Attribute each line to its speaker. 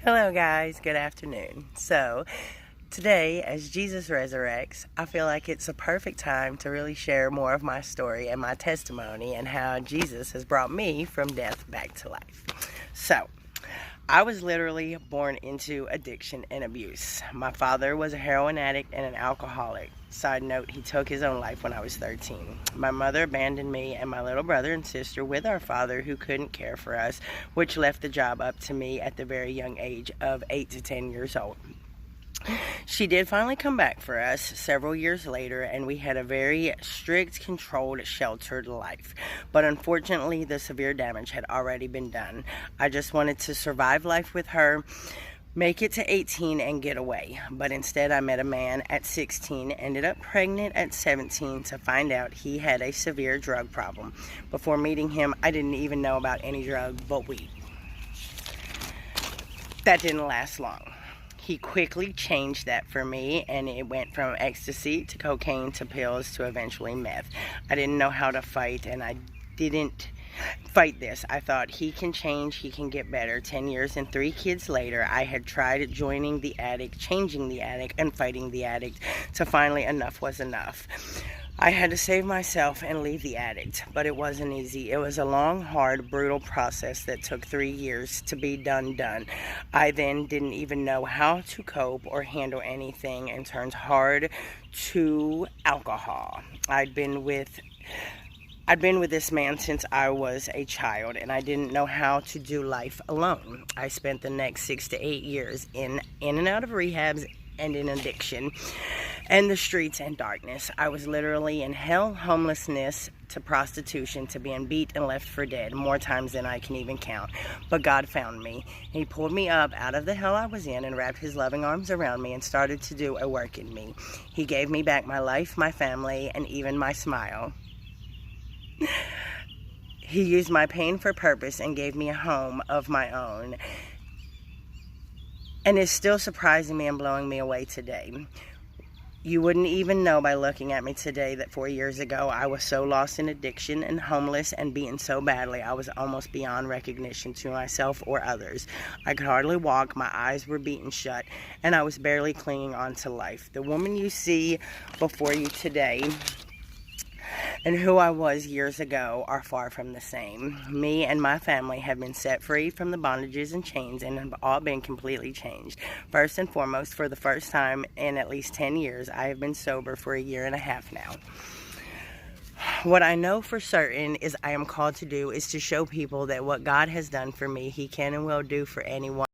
Speaker 1: Hello guys, good afternoon. So today, as Jesus resurrects, I feel like it's a perfect time to really share more of my story and my testimony and how Jesus has brought me from death back to life. So I was literally born into addiction and abuse. My father was a heroin addict and an alcoholic. Side note, he took his own life when I was 13. My mother abandoned me and my little brother and sister with our father, who couldn't care for us, which left the job up to me at the very young age of 8 to 10 years old. She did finally come back for us several years later, and we had a very strict, controlled, sheltered life. But unfortunately, the severe damage had already been done. I just wanted to survive life with her, make it to 18 and get away. But instead, I met a man at 16, ended up pregnant at 17 to find out he had a severe drug problem. Before meeting him, I didn't even know about any drug but weed. That didn't last long. He quickly changed that for me, and it went from ecstasy to cocaine to pills to eventually meth. I didn't know how to fight, and I didn't fight this. I thought he can change, he can get better. 10 years and 3 kids later, I had tried joining the addict, changing the addict, and fighting the addict, so finally enough was enough. I had to save myself and leave the addict, but it wasn't easy. It was a long, hard, brutal process that took 3 years to be done. I then didn't even know how to cope or handle anything and turned hard to alcohol. I'd been with this man since I was a child, and I didn't know how to do life alone. I spent the next 6 to 8 years in and out of rehabs and in addiction and the streets and darkness. I was literally in hell, homelessness, to prostitution, to being beat and left for dead, more times than I can even count. But God found me. He pulled me up out of the hell I was in and wrapped his loving arms around me and started to do a work in me. He gave me back my life, my family, and even my smile. He used my pain for purpose and gave me a home of my own. And it's still surprising me and blowing me away today. You wouldn't even know by looking at me today that 4 years ago I was so lost in addiction and homeless and beaten so badly I was almost beyond recognition to myself or others. I could hardly walk, my eyes were beaten shut, and I was barely clinging on to life. The woman you see before you today and who I was years ago are far from the same. Me and my family have been set free from the bondages and chains and have all been completely changed. First and foremost, for the first time in at least 10 years, I have been sober for 1.5 years now. What I know for certain is I am called to do is to show people that what God has done for me, He can and will do for anyone.